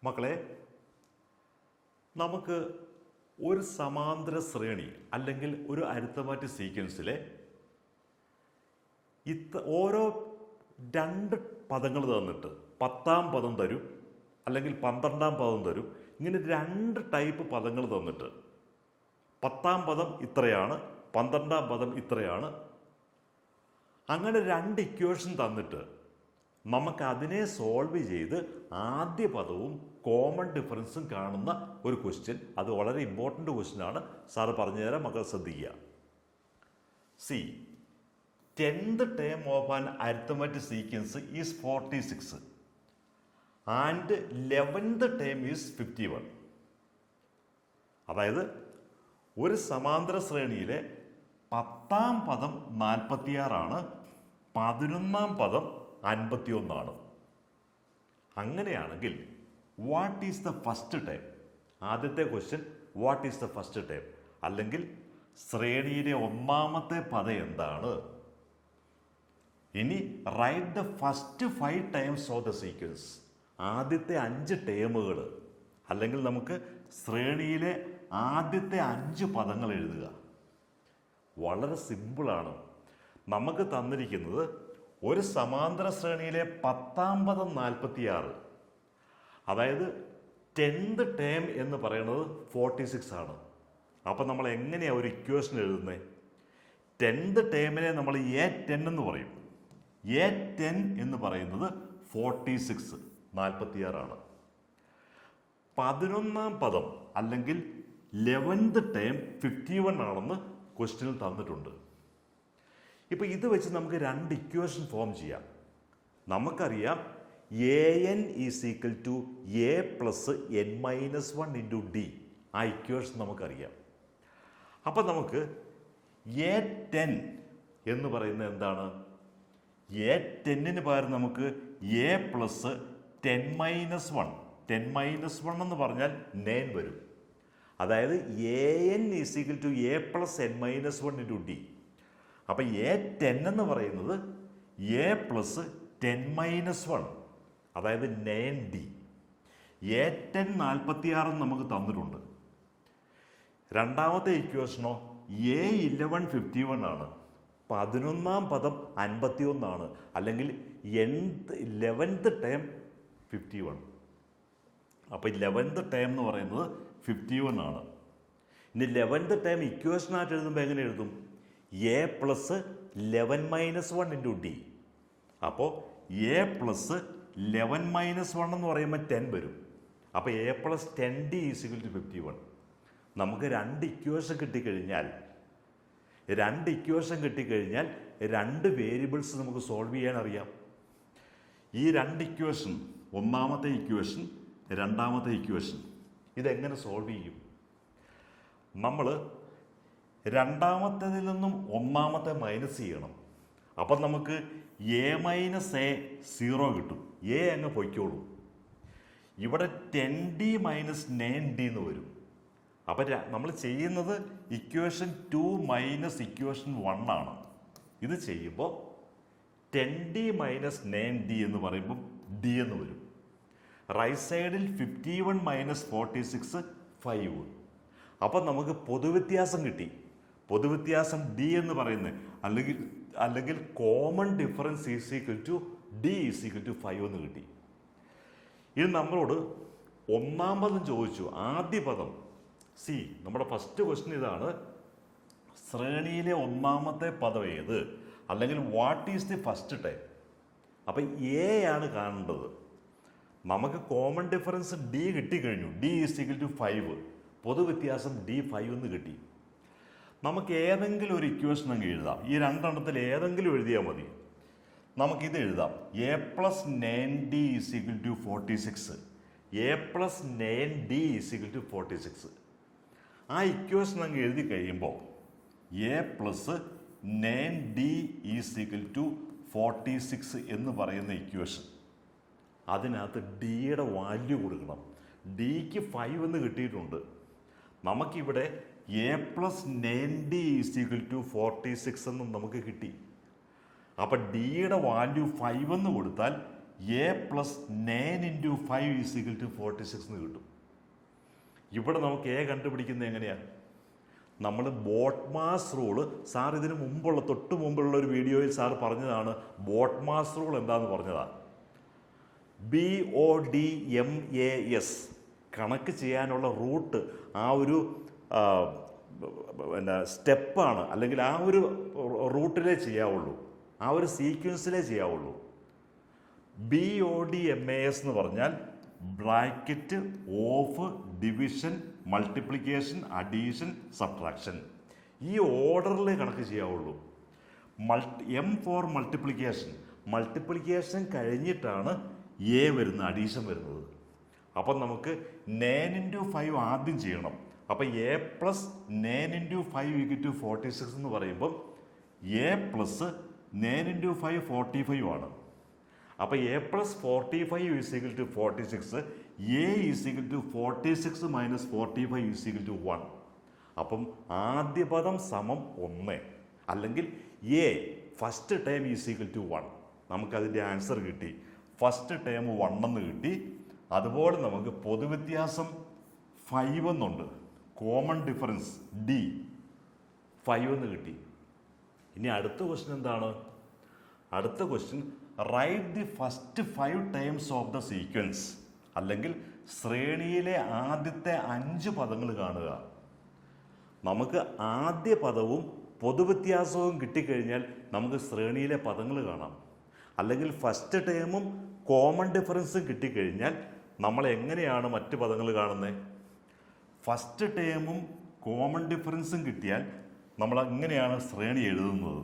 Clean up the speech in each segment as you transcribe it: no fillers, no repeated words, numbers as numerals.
മക്കളെ, നമുക്ക് ഒരു സമാന്തര ശ്രേണി അല്ലെങ്കിൽ ഒരു അരിത്തമാറ്റിക് സീക്വൻസിലെ ഓരോ രണ്ട് പദങ്ങൾ തന്നിട്ട് 10-ാം പദം തരും അല്ലെങ്കിൽ 12-ാം പദം തരും. ഇങ്ങനെ രണ്ട് ടൈപ്പ് പദങ്ങൾ തന്നിട്ട് 10-ാം പദം ഇത്രയാണ്, 12-ാം പദം ഇത്രയാണ്, അങ്ങനെ രണ്ട് ഇക്വേഷൻ തന്നിട്ട് നമുക്ക് അതിനെ സോൾവ് ചെയ്ത് ആദ്യ പദവും കോമൺ ഡിഫറൻസും കാണുന്ന ഒരു ക്വസ്റ്റ്യൻ. അത് വളരെ ഇമ്പോർട്ടൻ്റ് ക്വസ്റ്റ്യൻ ആണ്. സാറ് പറഞ്ഞു തരാം, മക്കൾ ശ്രദ്ധിക്കുക. C 10th term of an arithmetic sequence is 46 and 11th term is 51. അതായത് ഒരു സമാന്തര ശ്രേണിയിലെ 10-ാം പദം 46 11-ാം പദം 51. അങ്ങനെയാണെങ്കിൽ what is the first time? ആദ്യത്തെ question, what is the first time? അല്ലെങ്കിൽ ശ്രേണിയിലെ ഒന്നാമത്തെ പദം എന്താണ്? ഇനി write the first 5 times of the sequence. ആദ്യത്തെ 5 ടേമുകൾ, അല്ലെങ്കിൽ നമുക്ക് ശ്രേണിയിലെ ആദ്യത്തെ 5 പദങ്ങൾ എഴുതുക. വളരെ സിമ്പിളാണ്. നമുക്ക് തന്നിരിക്കുന്നത് ഒരു സമാന്തര ശ്രേണിയിലെ 10-ാം പദം 46, അതായത് 10th ടേം എന്ന് പറയുന്നത് 46 ആണ്. അപ്പം നമ്മൾ എങ്ങനെയാണ് ഒരു ഇക്വേഷൻ എഴുതുന്നത്? 10th ടേമിനെ നമ്മൾ A10 എന്ന് പറയും. A10 എന്ന് പറയുന്നത് 46 ആണ്. 11-ാം പദം അല്ലെങ്കിൽ 11th ടേം 51 ആണെന്ന് ക്വസ്റ്റ്യനിൽ തന്നിട്ടുണ്ട്. ഇപ്പോൾ ഇത് വെച്ച് നമുക്ക് രണ്ട് ഇക്വേഷൻ ഫോം ചെയ്യാം. നമുക്കറിയാം an is equal to a plus n-1 into d. ആ ഇക്വേഷൻ നമുക്കറിയാം. അപ്പം നമുക്ക് A10 എന്ന് പറയുന്നത് എന്താണ്? A10ന് പകരം നമുക്ക് a പ്ലസ് 10-1. 10-1 എന്ന് പറഞ്ഞാൽ 9 വരും. അതായത് an is equal to a plus n-1 into d. അപ്പം A10 എന്ന് പറയുന്നത് a പ്ലസ് 10-1, അതായത് 9d. A10 46 നമുക്ക് തന്നിട്ടുണ്ട്. രണ്ടാമത്തെ ഇക്വേഷനോ A11 51 ആണ്. 11-ാം പദം 51 ആണ്, അല്ലെങ്കിൽ 11th ടേം 51. അപ്പോൾ 11th ടേം എന്ന് പറയുന്നത് 51 ആണ്. ഇനി 11th ടേം ഇക്വേഷനായിട്ട് എഴുതുമ്പോൾ എങ്ങനെ എഴുതും? a plus 11-1 into d. അപ്പോൾ a പ്ലസ് 11-1 എന്ന് പറയുമ്പോൾ 10 വരും. അപ്പോൾ a plus 10d is equal to 51. നമുക്ക് രണ്ട് ഇക്വേഷൻ കിട്ടിക്കഴിഞ്ഞാൽ രണ്ട് വേരിയബിൾസ് നമുക്ക് സോൾവ് ചെയ്യാൻ അറിയാം. ഈ രണ്ട് ഇക്വേഷൻ, ഒന്നാമത്തെ ഇക്വേഷൻ, രണ്ടാമത്തെ ഇക്വേഷൻ, ഇതെങ്ങനെ സോൾവ് ചെയ്യും? നമ്മൾ രണ്ടാമത്തേതിൽ നിന്നും ഒന്നാമത്തെ മൈനസ് ചെയ്യണം. അപ്പം നമുക്ക് a-a 0 കിട്ടും. a അങ്ങ് പൊയ്ക്കോളൂ. ഇവിടെ 10d മൈനസ് 9d എന്ന് വരും. അപ്പം നമ്മൾ ചെയ്യുന്നത് ഇക്വേഷൻ 2 മൈനസ് ഇക്വേഷൻ 1 ആണ്. ഇത് ചെയ്യുമ്പോൾ 10d മൈനസ് 9d എന്ന് പറയുമ്പോൾ d എന്ന് വരും. റൈറ്റ് സൈഡിൽ 51 മൈനസ് 46 5. അപ്പം നമുക്ക് പൊതുവ്യത്യാസം കിട്ടി. പൊതുവ്യത്യാസം d എന്ന് പറയുന്നത്, അല്ലെങ്കിൽ common difference is equal to d is equal to 5 എന്ന് കിട്ടി. ഇത് നമ്മളോട് ഒന്നാം പദം ചോദിച്ചു, ആദ്യ പദം. സി, നമ്മുടെ ഫസ്റ്റ് ക്വസ്റ്റ്യൻ ഇതാണ്. ശ്രേണിയിലെ ഒന്നാമത്തെ പദം ഏത്? അല്ലെങ്കിൽ what is the first time? അപ്പം എ ആണ് കാണേണ്ടത്. നമുക്ക് കോമൺ ഡിഫറൻസ് d കിട്ടിക്കഴിഞ്ഞു. d is equal to 5. പൊതുവ്യത്യാസം d 5 എന്ന് കിട്ടി. നമുക്ക് ഏതെങ്കിലും ഒരു ഇക്വേഷൻ അങ്ങ് എഴുതാം. ഈ രണ്ടെണ്ണത്തിൽ ഏതെങ്കിലും എഴുതിയാൽ മതി. നമുക്കിത് എഴുതാം. a plus 9d is equal to 46. a plus 9d is equal to 46. ആ ഇക്വേഷൻ അങ്ങ് എഴുതി കഴിയുമ്പോൾ a plus 9d is equal to 46 എന്ന് പറയുന്ന ഇക്വേഷൻ, അതിനകത്ത് ഡിയുടെ വാല്യൂ കൊടുക്കണം. ഡിക്ക് 5 എന്ന് കിട്ടിയിട്ടുണ്ട്. നമുക്കിവിടെ a plus 9d is equal to 46 എന്നും നമുക്ക് കിട്ടി. അപ്പം ഡിയുടെ വാല്യൂ 5 എന്ന് കൊടുത്താൽ എ പ്ലസ് 9 × 5 = 46 എന്ന് കിട്ടും. ഇവിടെ നമുക്ക് എ കണ്ടുപിടിക്കുന്നത് എങ്ങനെയാണ്? നമ്മൾ ബോട്ട്മാസ് റൂള്, സാർ ഇതിന് മുമ്പുള്ള തൊട്ട് മുമ്പുള്ള ഒരു വീഡിയോയിൽ സാർ പറഞ്ഞതാണ്. ബോട്ട്മാസ് റൂൾ എന്താണെന്ന് പറഞ്ഞതാണ്. BODMAS കണക്ക് ചെയ്യാനുള്ള റൂട്ട്, ആ ഒരു സ്റ്റെപ്പാണ്, അല്ലെങ്കിൽ ആ ഒരു റൂട്ടിലേ ചെയ്യാവുള്ളൂ, ആ ഒരു സീക്വൻസിലേ ചെയ്യാവുള്ളൂ. BODMAS എന്ന് പറഞ്ഞാൽ bracket, of, division, multiplication, addition, subtraction. ഈ ഓർഡറിലേ കണക്ക് ചെയ്യാവുള്ളൂ. M ഫോർ മൾട്ടിപ്ലിക്കേഷൻ, മൾട്ടിപ്ലിക്കേഷൻ കഴിഞ്ഞിട്ടാണ് എ വരുന്നത്, അഡീഷൻ വരുന്നത്. അപ്പം നമുക്ക് 9 × 5 ആദ്യം ചെയ്യണം. അപ്പം എ പ്ലസ് 9 × 5 = 46 എന്ന് പറയുമ്പം എ പ്ലസ് 9 × 5 45 ആണ്. അപ്പം എ പ്ലസ് 45 = 46, എ = 46 - 45 = 1. അപ്പം ആദ്യ പദം സമം 1, അല്ലെങ്കിൽ എ ഫസ്റ്റ് ടൈം = 1. നമുക്കതിൻ്റെ ആൻസർ കിട്ടി. ഫസ്റ്റ് ടൈം 1 എന്ന് കിട്ടി. അതുപോലെ നമുക്ക് പൊതുവ്യത്യാസം 5 എന്നുണ്ട്. കോമൺ ഡിഫറൻസ് D 5 എന്ന് കിട്ടി. ഇനി അടുത്ത ക്വസ്റ്റ്യൻ എന്താണ്? അടുത്ത question, right the first 5 times of the sequence, അല്ലെങ്കിൽ ശ്രേണിയിലെ ആദ്യത്തെ 5 പദങ്ങൾ കാണുക. നമുക്ക് ആദ്യ പദവും പൊതുവ്യത്യാസവും കിട്ടിക്കഴിഞ്ഞാൽ നമുക്ക് ശ്രേണിയിലെ പദങ്ങൾ കാണാം. അല്ലെങ്കിൽ ഫസ്റ്റ് ടേമും കോമൺ ഡിഫറൻസും കിട്ടിക്കഴിഞ്ഞാൽ നമ്മൾ എങ്ങനെയാണ് മറ്റ് പദങ്ങൾ കാണുന്നത്? ഫസ്റ്റ് ടേമും കോമൺ ഡിഫറൻസും കിട്ടിയാൽ നമ്മൾ എങ്ങനെയാണ് ശ്രേണി എഴുതുന്നത്?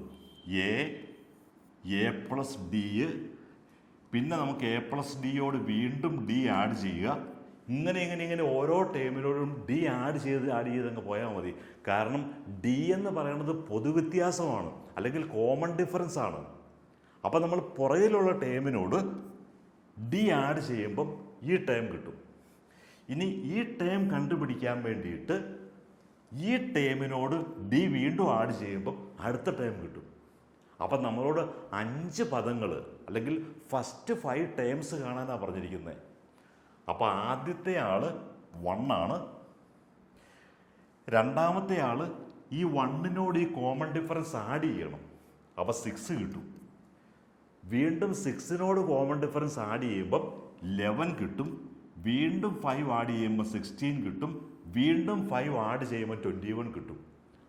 എ പ്ലസ് ഡി, പിന്നെ നമുക്ക് എ പ്ലസ് ഡിയോട് വീണ്ടും ഡി ആഡ് ചെയ്യുക. ഇങ്ങനെ ഓരോ ടേമിനോടും ഡി ആഡ് ചെയ്ത് അങ്ങ് പോയാൽ മതി. കാരണം ഡി എന്ന് പറയുന്നത് പൊതുവ്യത്യാസമാണ്, അല്ലെങ്കിൽ കോമൺ ഡിഫറൻസ് ആണ്. അപ്പം നമ്മൾ പുറകിലുള്ള ടേമിനോട് ഡി ആഡ് ചെയ്യുമ്പം ഈ ടേം കിട്ടും. ഇനി ഈ ടേം കണ്ടുപിടിക്കാൻ വേണ്ടിയിട്ട് ഈ ടേമിനോട് ഡി വീണ്ടും ആഡ് ചെയ്യുമ്പം അടുത്ത ടേം കിട്ടും. അപ്പം നമ്മളോട് 5 പദങ്ങൾ, അല്ലെങ്കിൽ ഫസ്റ്റ് 5 ടേംസ് കാണാനാണ് പറഞ്ഞിരിക്കുന്നത്. അപ്പോൾ ആദ്യത്തെ ആള് 1 ആണ്. രണ്ടാമത്തെ ആള് ഈ 1നോട് ഈ കോമൺ ഡിഫറൻസ് ആഡ് ചെയ്യണം. അപ്പോൾ 6 കിട്ടും. വീണ്ടും 6നോട് കോമൺ ഡിഫറൻസ് ആഡ് ചെയ്യുമ്പം 11 കിട്ടും. വീണ്ടും 5 ആഡ് ചെയ്യുമ്പോൾ 16 കിട്ടും. വീണ്ടും 5 ആഡ് ചെയ്യുമ്പോൾ 21 കിട്ടും.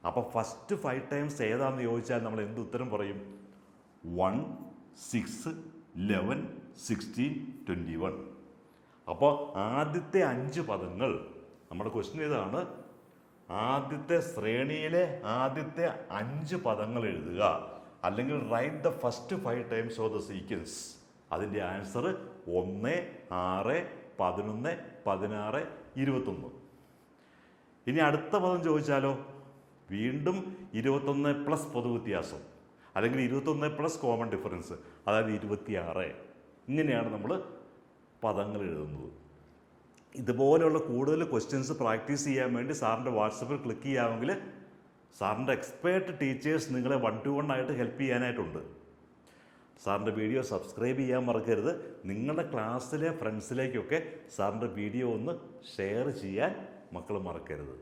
അപ്പോൾ ഫസ്റ്റ് 5 ടൈംസ് ഏതാണെന്ന് ചോദിച്ചാൽ നമ്മൾ എന്ത് ഉത്തരം പറയും? 1, 6, 11, 16, 21. അപ്പോൾ ആദ്യത്തെ 5 പദങ്ങൾ, നമ്മുടെ ക്വസ്റ്റ്യൻ ഇതാണ്, ആദ്യത്തെ ശ്രേണിയിലെ ആദ്യത്തെ 5 പദങ്ങൾ എഴുതുക, അല്ലെങ്കിൽ right the first 5 times of the sequence. അതിൻ്റെ ആൻസർ 1, 6, 11, 16, 21. ഇനി അടുത്ത പദം ചോദിച്ചാലോ? വീണ്ടും 21 പ്ലസ് പൊതുവ്യത്യാസം, അല്ലെങ്കിൽ 21 പ്ലസ് കോമൺ ഡിഫറൻസ്, അതായത് 26. ഇങ്ങനെയാണ് നമ്മൾ പദങ്ങൾ എഴുതുന്നത്. ഇതുപോലെയുള്ള കൂടുതൽ ക്വസ്റ്റ്യൻസ് പ്രാക്ടീസ് ചെയ്യാൻ വേണ്ടി സാറിൻ്റെ വാട്സപ്പിൽ ക്ലിക്ക് ചെയ്യാമെങ്കിൽ സാറിൻ്റെ എക്സ്പേർട്ട് ടീച്ചേഴ്സ് നിങ്ങളെ 1-to-1 ആയിട്ട് ഹെൽപ്പ് ചെയ്യാനായിട്ടുണ്ട്. സാറിൻ്റെ വീഡിയോ സബ്സ്ക്രൈബ് ചെയ്യാൻ മറക്കരുത്. നിങ്ങളുടെ ക്ലാസ്സിലെ ഫ്രണ്ട്സിലേക്കൊക്കെ സാറിൻ്റെ വീഡിയോ ഒന്ന് ഷെയർ ചെയ്യാൻ മക്കൾ മറക്കരുത്.